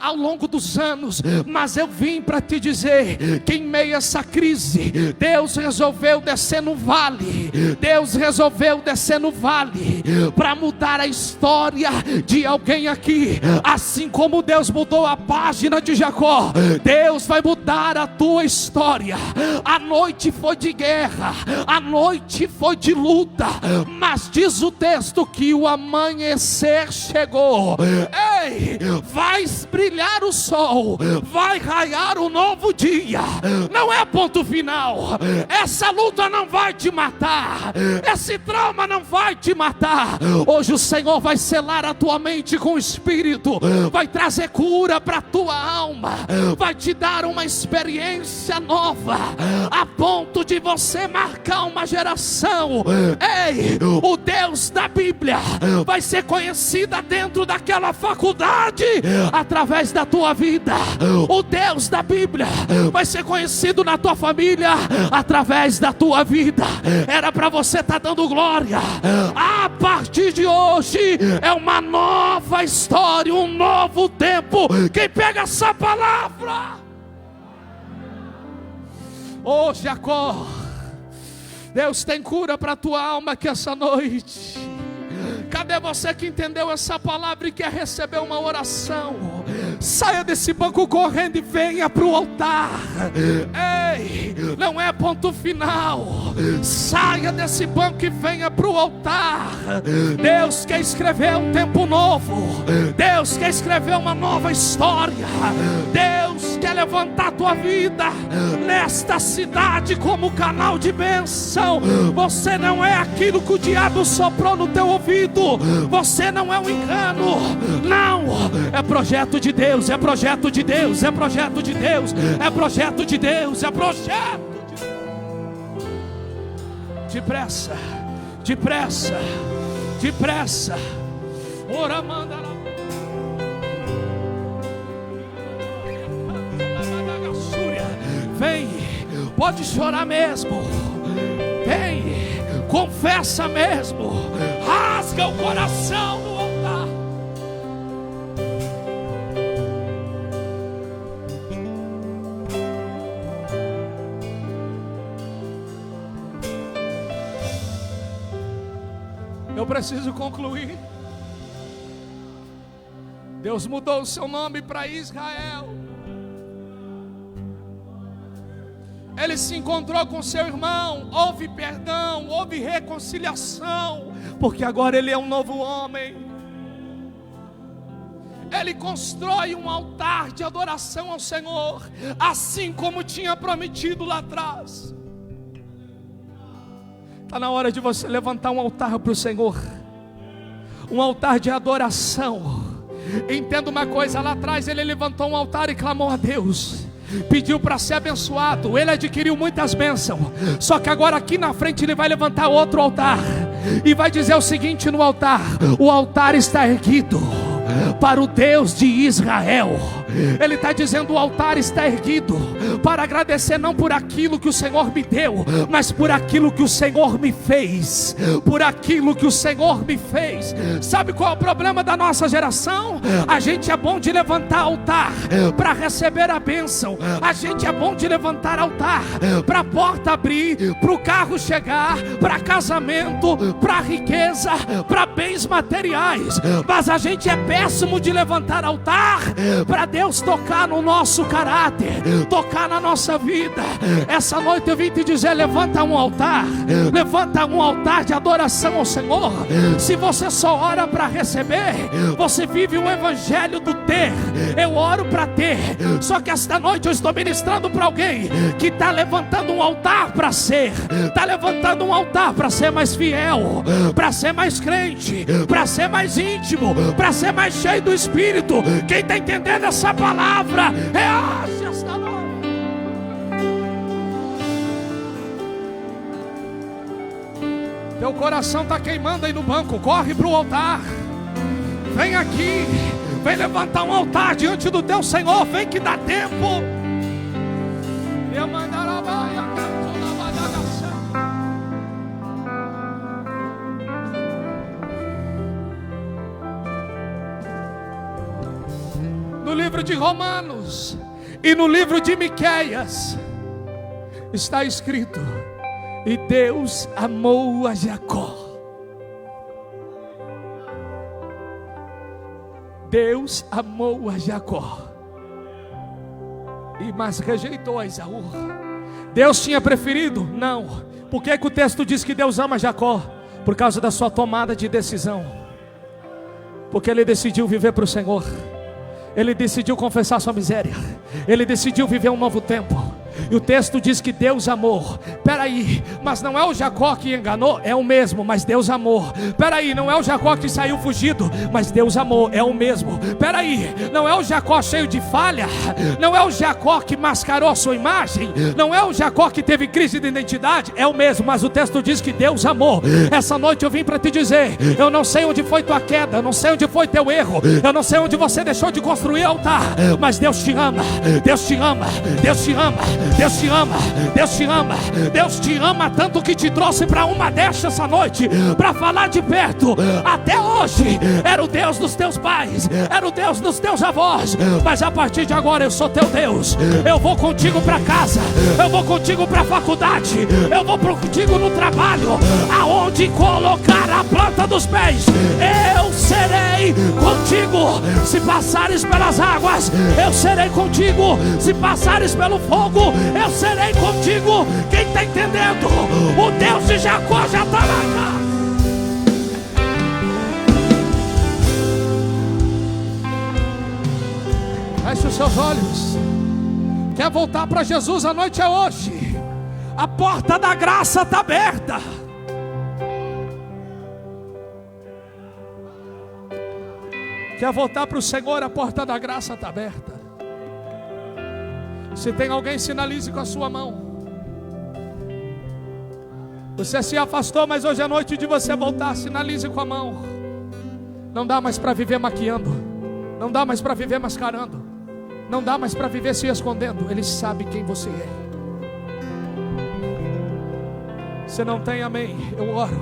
ao longo dos anos. Mas eu vim para te dizer que em meio a essa crise, Deus resolveu descer no vale. Deus resolveu descer no vale para mudar a história de alguém aqui. Assim como Deus mudou a página de Jacó, Deus vai mudar a tua história. A noite foi de guerra, a noite foi de luta, mas diz o texto que o amanhecer chegou. Ei, vai brilhar o sol, vai raiar um novo dia. Não é ponto final. Essa luta não vai te matar, esse trauma não vai te matar. Hoje o Senhor vai selar a tua mente com o Espírito, vai trazer cura para a tua alma, vai te dar uma experiência nova, a ponto de você marcar uma geração. Ei, o Deus da Bíblia vai ser conhecida dentro daquela faculdade através da tua vida. O Deus da Bíblia vai ser conhecido na tua família através da tua vida. Era para você estar dando glória. A partir de hoje é uma nova história, um novo tempo. Quem pega essa palavra? Oh Jacó, Deus tem cura para a tua alma aqui essa noite. Cadê você que entendeu essa palavra e quer receber uma oração? Saia desse banco correndo e venha para o altar. Ei, não é ponto final. Saia desse banco e venha para o altar. Deus quer escrever um tempo novo. Deus quer escrever uma nova história. Deus quer levantar a tua vida nesta cidade como canal de bênção. Você não é aquilo que o diabo soprou no teu ouvido. Você não é um engano. Não, é projeto de Deus, é projeto de Deus, é projeto de Deus, é projeto de Deus, é projeto. depressa, depressa, depressa. Ora, manda lá. Vem, pode chorar mesmo. Vem, confessa mesmo. Rasga o coração do altar. Eu preciso concluir. Deus mudou o seu nome para Israel. Ele se encontrou com seu irmão, houve perdão, houve reconciliação, porque agora ele é um novo homem. Ele constrói um altar de adoração ao Senhor, assim como tinha prometido lá atrás. Está na hora de você levantar um altar para o Senhor, um altar de adoração. Entenda uma coisa, lá atrás ele levantou um altar e clamou a Deus, pediu para ser abençoado, ele adquiriu muitas bênçãos. Só que agora aqui na frente ele vai levantar outro altar e vai dizer o seguinte no altar: o altar está erguido para o Deus de Israel. Ele está dizendo: o altar está erguido para agradecer não por aquilo que o Senhor me deu, mas por aquilo que o Senhor me fez. Por aquilo que o Senhor me fez. Sabe qual é o problema da nossa geração? A gente é bom de levantar altar para receber a bênção. A gente é bom de levantar altar para a porta abrir, para o carro chegar, para casamento, para riqueza, para bens materiais. Mas a gente é péssimo de levantar altar para Deus tocar no nosso caráter, tocar na nossa vida. Essa noite eu vim te dizer: levanta um altar, levanta um altar de adoração ao Senhor. Se você só ora para receber, você vive um evangelho do ter. Eu oro para ter. Só que esta noite eu estou ministrando para alguém que está levantando um altar para ser, está levantando um altar para ser mais fiel, para ser mais crente, para ser mais íntimo, para ser mais cheio do Espírito. Quem está entendendo essa palavra, reage esta noite. Teu coração está queimando aí no banco, corre para o altar. Vem aqui, vem levantar um altar diante do teu Senhor. Vem que dá tempo. No livro de Romanos e no livro de Miqueias está escrito: e Deus amou a Jacó. Deus amou a Jacó, mas rejeitou a Esaú. Deus tinha preferido? Não. Por que o texto diz que Deus ama Jacó? Por causa da sua tomada de decisão. Porque ele decidiu viver para o Senhor. Ele decidiu confessar sua miséria. Ele decidiu viver um novo tempo. E o texto diz que Deus amou. Peraí, mas não é o Jacó que enganou? É o mesmo, mas Deus amou. Peraí, não é o Jacó que saiu fugido? Mas Deus amou, é o mesmo. Peraí, não é o Jacó cheio de falha? Não é o Jacó que mascarou a sua imagem? Não é o Jacó que teve crise de identidade? É o mesmo, mas o texto diz que Deus amou. Essa noite eu vim para te dizer: eu não sei onde foi tua queda, eu não sei onde foi teu erro, eu não sei onde você deixou de construir altar, mas Deus te ama, Deus te ama, Deus te ama, Deus te ama, Deus te ama, Deus te ama tanto que te trouxe para uma dessas essa noite, para falar de perto. Até hoje era o Deus dos teus pais, era o Deus dos teus avós, mas a partir de agora eu sou teu Deus. Eu vou contigo para casa, eu vou contigo para a faculdade, eu vou contigo no trabalho, aonde colocar a planta dos pés, eu serei contigo. Se passares pelas águas, eu serei contigo. Se passares pelo fogo, eu serei contigo. Quem está entendendo? O Deus de Jacó já está lá. Feche os seus olhos. Quer voltar para Jesus? A noite é hoje. A porta da graça está aberta. Quer voltar para o Senhor? A porta da graça está aberta. Se tem alguém, sinalize com a sua mão. Você se afastou, mas hoje é noite de você voltar. Sinalize com a mão. Não dá mais para viver maquiando. Não dá mais para viver mascarando. Não dá mais para viver se escondendo. Ele sabe quem você é. Você não tem amém? Eu oro.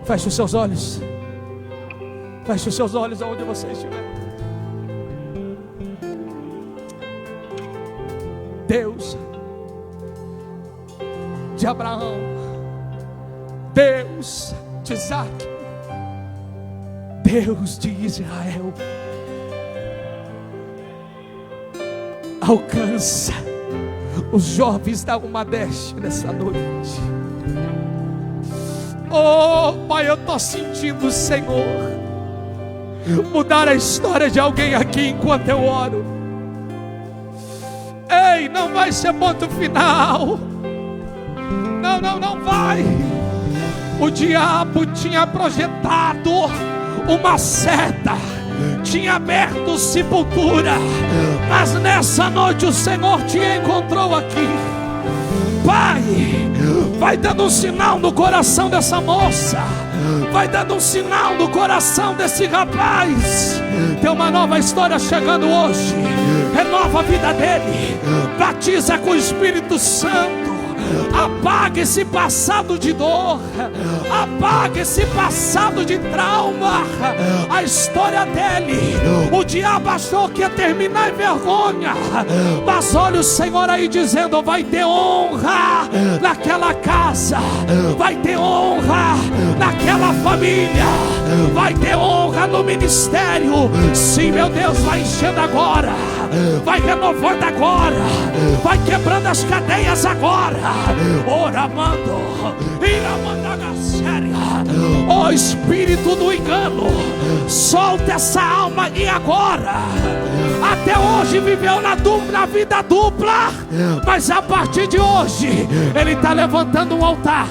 Feche os seus olhos. Feche os seus olhos aonde você estiver. Deus de Abraão, Deus de Isaac, Deus de Israel, alcança os jovens da Umadeste nessa noite. Oh Pai, eu estou sentindo, Senhor, mudar a história de alguém aqui enquanto eu oro. Ei, não vai ser ponto final. Não vai. O diabo tinha projetado uma seta, tinha aberto sepultura, mas nessa noite o Senhor te encontrou aqui. Pai, vai dando um sinal no coração dessa moça, vai dando um sinal no coração desse rapaz. Tem uma nova história chegando hoje. Renova a vida dele, batiza com o Espírito Santo. Apaga esse passado de dor, apaga esse passado de trauma. A história dele, o diabo achou que ia terminar em vergonha, mas olha o Senhor aí dizendo: vai ter honra naquela casa, vai ter honra naquela família, vai ter honra no ministério. Sim, meu Deus, vai enchendo agora, vai renovando agora, vai quebrando as cadeias agora. Oramando, iramandagasséria. Ó espírito do engano, solta essa alma e agora. Até hoje viveu na vida dupla, mas a partir de hoje ele está levantando um altar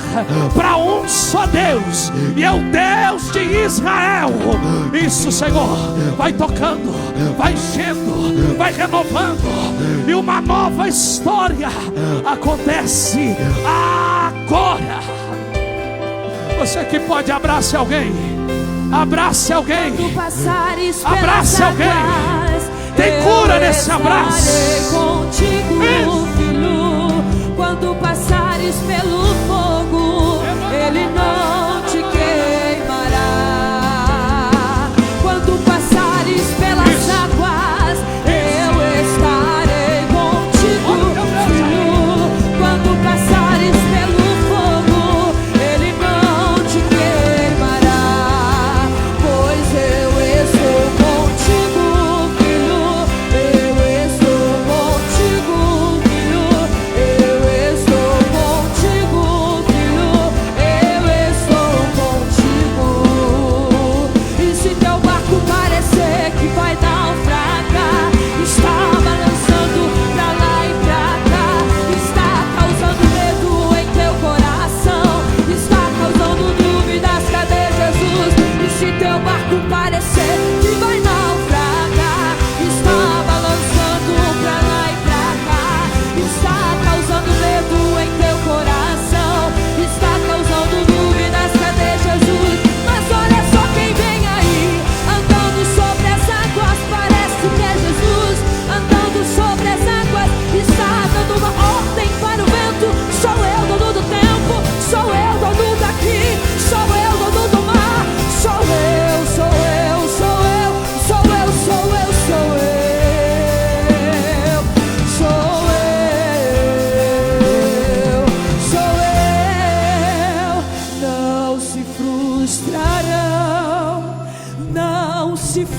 para um só Deus, e é o Deus de Israel. Isso, Senhor, vai tocando, vai enchendo, vai renovando, e uma nova história acontece agora. Você que pode, abrace alguém, abrace alguém, abrace alguém. Tem cura nesse abraço. Contigo, filho, quando passares pelo fogo, ele não te queimará. Quando passares pelas águas, eu estarei contigo, filho. Quando passares pelo fogo, ele não te queimará, pois eu estou contigo.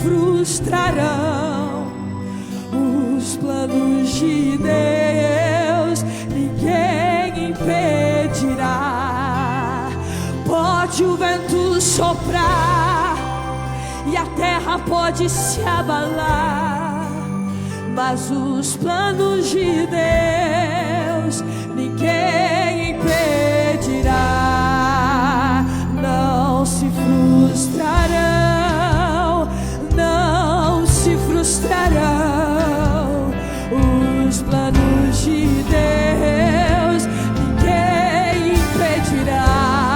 Frustrarão os planos de Deus, ninguém impedirá. Pode o vento soprar e a terra pode se abalar, mas os planos de Deus ninguém impedirá. Não se frustrarão, não se frustrarão os planos de Deus, ninguém impedirá.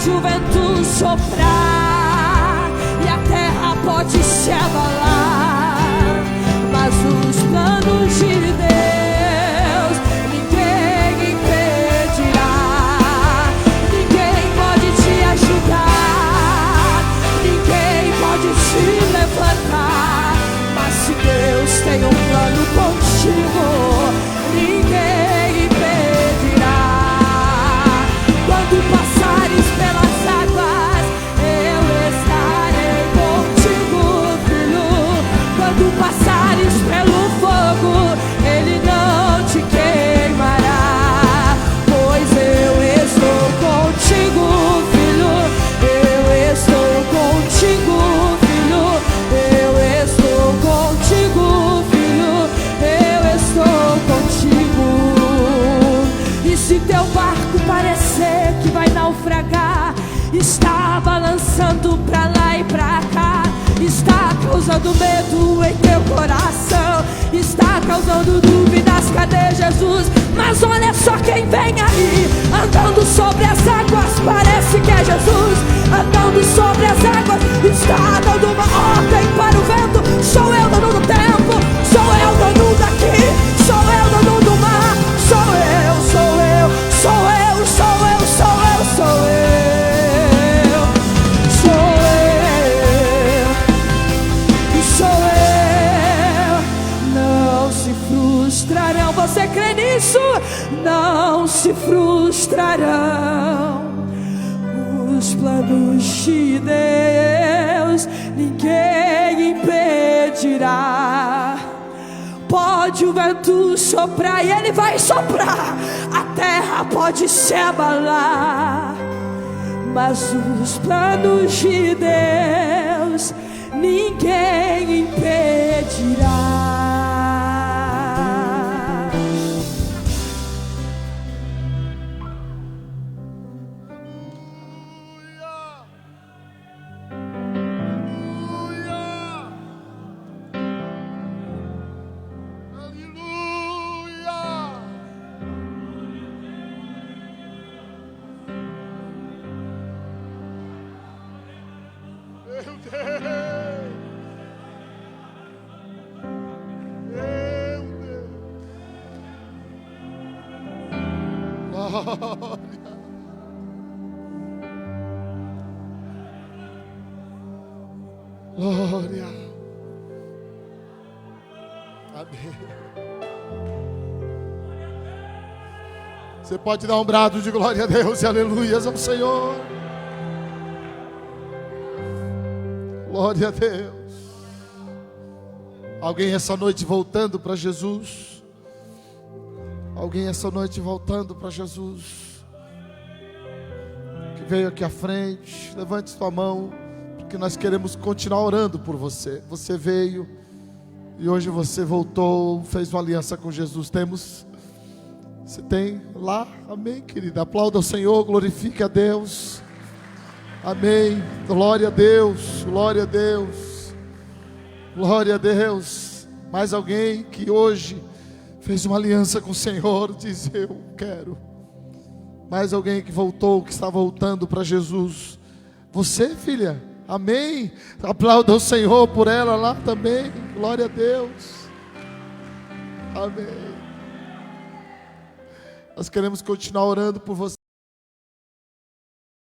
pode o vento soprar e a terra pode se abalar, mas os planos de Deus ninguém impedirá. Ninguém pode te ajudar, ninguém pode te levantar, mas se Deus tem um plano contigo, ninguém impedirá. Quando passares pelas águas, eu estarei contigo, filho. Quando passares pelo fogo, ele não te queimará, pois eu estou contigo, filho. Eu estou contigo, filho. Eu estou contigo, filho. Eu estou contigo. E se teu barco parecer que vai naufragar, está balançando pra lá e pra cá, está causando medo em teu coração, está causando dúvidas, cadê Jesus? Mas olha só quem vem aí, andando sobre as águas, parece que é Jesus. Andando sobre as águas, está dando uma ordem para o vento. Sou eu dono do tempo, sou eu dono daqui, sou eu dono do mar. Sou eu, sou eu, sou eu, sou eu, sou eu, sou eu, sou eu, sou eu. Não se frustrarão, você crê nisso? Não se frustrarão os planos de Deus, ninguém impedirá. Pode o vento soprar e ele vai soprar, a terra pode se abalar, mas os planos de Deus ninguém impedirá. Glória. Amém. Você pode dar um brado de glória a Deus e aleluias ao Senhor. Glória a Deus. Alguém essa noite voltando para Jesus? Alguém essa noite voltando para Jesus? Que veio aqui à frente, levante sua mão, porque nós queremos continuar orando por você. Você veio e hoje você voltou, fez uma aliança com Jesus. Você tem lá? Amém, querida. Aplauda o Senhor, glorifique a Deus. Amém. Glória a Deus, glória a Deus, glória a Deus. Mais alguém que hoje fez uma aliança com o Senhor, diz eu quero. Mais alguém que voltou, que está voltando para Jesus. Você, filha, amém. Aplauda o Senhor por ela lá também. Glória a Deus. Amém. Nós queremos continuar orando por você.